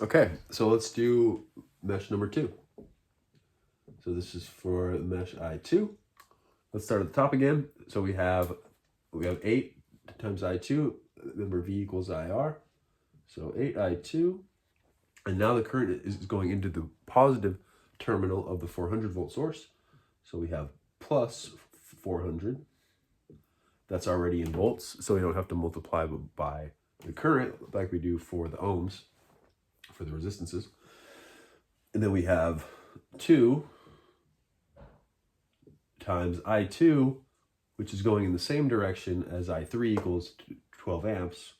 Okay, so let's do mesh number 2. So this is for mesh I2. Let's start at the top again. So we have 8 times I2, remember V equals IR. So 8I2, and now the current is going into the positive terminal of the 400 volt source. So we have plus 400. That's already in volts, so we don't have to multiply by the current like we do for the ohms, for the resistances. And then we have 2 times I2, which is going in the same direction as I3 equals 12 amps.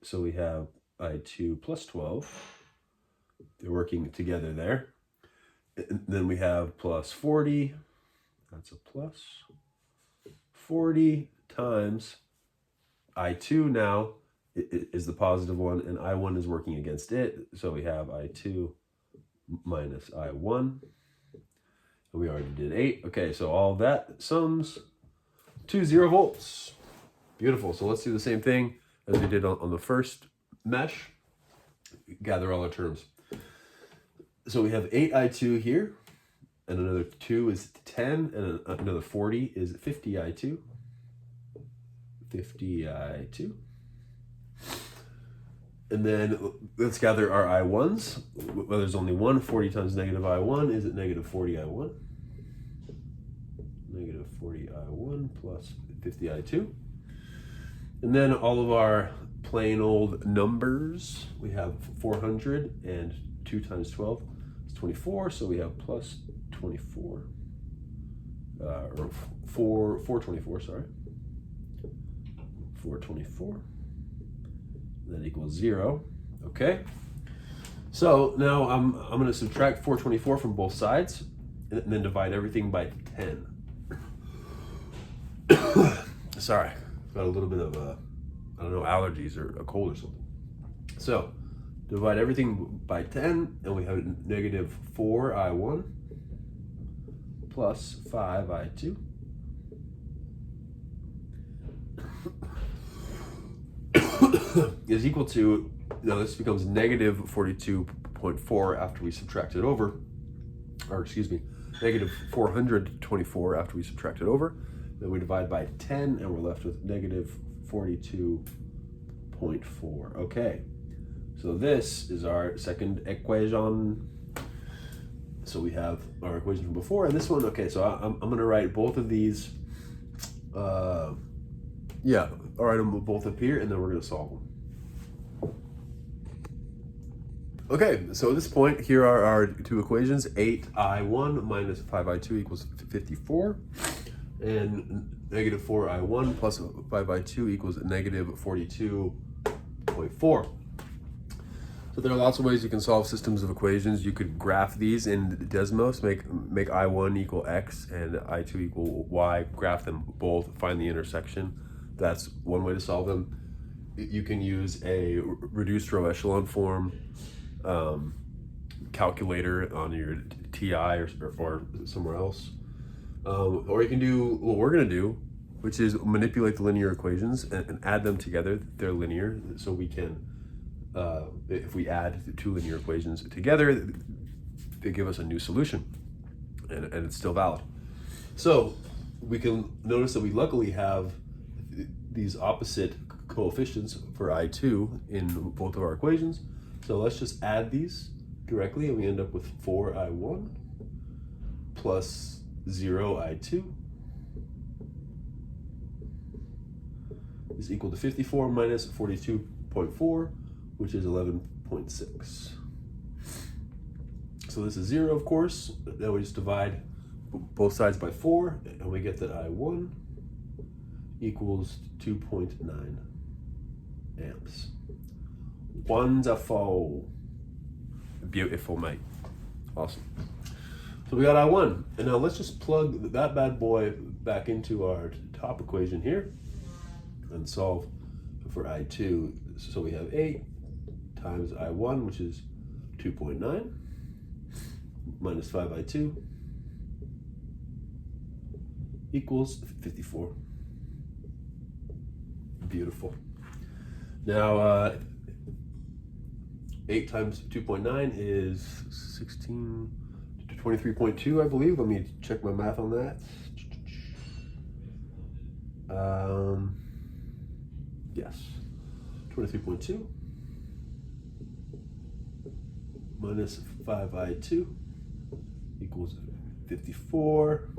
So we have I2 plus 12. They're working together there. And then we have plus 40. That's a plus 40 times I2 now is the positive one, and I1 is working against it. So we have I2 minus I1. And we already did 8. Okay, so all of that sums to 0 volts. Beautiful. So let's do the same thing as we did on the first mesh. Gather all our terms. So we have 8I2 here, and another 2 is 10, and another 40 is 50I2. 50I2. And then let's gather our I1s. Well, there's only one. 40 times negative I1 is at negative 40I1. Negative 40I1 plus 50I2. And then all of our plain old numbers. We have 400, and 2 times 12 is 24. So we have plus 24. Or 424, sorry. 424. That equals 0. Okay. So now I'm going to subtract 424 from both sides, and then divide everything by 10. Sorry, got a little bit of I don't know, allergies or a cold or something. So divide everything by 10, and we have negative 4I1 plus 5I2. Is equal to, now this becomes negative 42.4 after we subtract it over, or excuse me, negative 424 after we subtract it over. Then we divide by 10, and we're left with negative 42.4. Okay, so this is our second equation. So we have our equation from before, and this one, okay, so I'm going to write both of these, yeah, I'll write them both up here, and then we're going to solve them. Okay, so at this point, here are our two equations. 8I1 minus 5I2 equals 54. And negative 4I1 plus 5I2 equals negative 42.4. So there are lots of ways you can solve systems of equations. You could graph these in Desmos, make I1 equal X and I2 equal Y, graph them both, find the intersection. That's one way to solve them. You can use a reduced row echelon form calculator on your TI or somewhere else. Or you can do what we're going to do, which is manipulate the linear equations and add them together. They're linear, so we can, if we add the two linear equations together, they give us a new solution, and it's still valid. So we can notice that we luckily have these opposite coefficients for I2 in both of our equations. So let's just add these directly, and we end up with 4I1 plus 0I2 is equal to 54 minus 42.4, which is 11.6. So this is 0, of course. Then we just divide both sides by 4, and we get that I1 equals 2.9 amps. Wonderful. Beautiful, mate. Awesome. So we got I1, and now let's just plug that bad boy back into our top equation here and solve for I2. So we have 8 times I1, which is 2.9, minus 5I2 equals 54. Beautiful. Now, 8 times 2.9 is 23.2, I believe. Let me check my math on that. Yes, 23.2 minus 5i2 equals 54.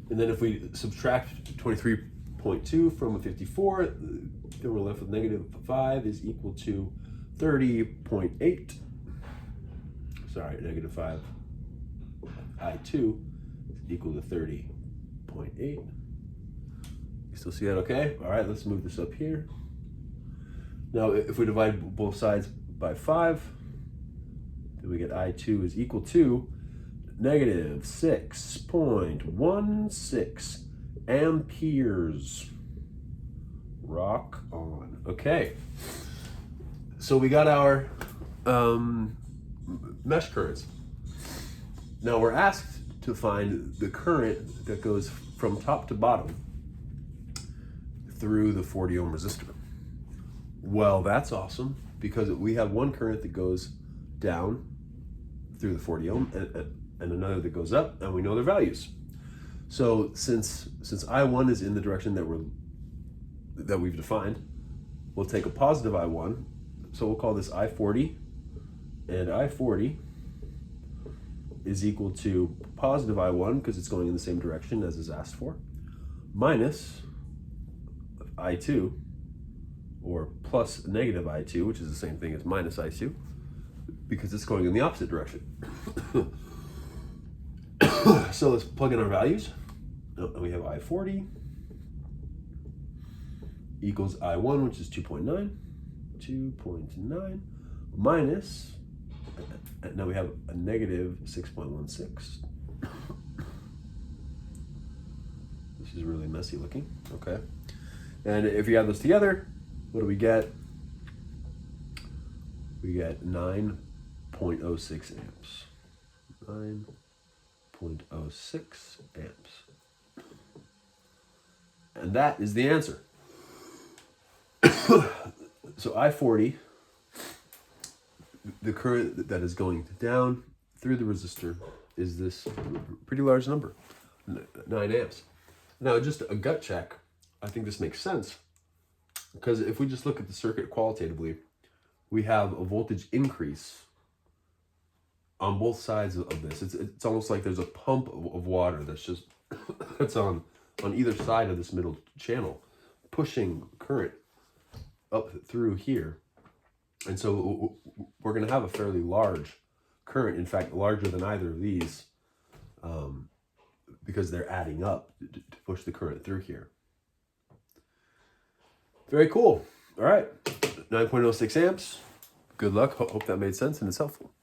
And then if we subtract 23.2 from a 54, then we're left with negative 5 is equal to 30.8. Sorry, negative 5 I2 is equal to 30.8. You still see that okay? All right, let's move this up here. Now, if we divide both sides by 5, then we get I2 is equal to negative 6.16 amperes. Rock on. Okay. So we got our mesh currents. Now we're asked to find the current that goes from top to bottom through the 40 ohm resistor. Well, that's awesome because we have one current that goes down through the 40 ohm and another that goes up, and we know their values. So since I1 is in the direction that we've defined, we'll take a positive I1. So we'll call this I40, and I40 is equal to positive I1 because it's going in the same direction as is asked for, minus I2, or plus negative I2, which is the same thing as minus I2, because it's going in the opposite direction. So let's plug in our values. We have I40 equals I1, which is 2.9, minus, now we have a negative 6.16. This is really messy looking, okay. And if you add those together, what do we get? We get 9.06 amps. 9.06 amps. And that is the answer. So I40, the current that is going down through the resistor is this pretty large number, 9 amps. Now, just a gut check, I think this makes sense, because if we just look at the circuit qualitatively, we have a voltage increase on both sides of this. It's almost like there's a pump of water that's just that's on either side of this middle channel, pushing current up through here. And so we're going to have a fairly large current, in fact, larger than either of these, because they're adding up to push the current through here. Very cool. All right, 9.06 amps. Good luck. Hope that made sense and it's helpful.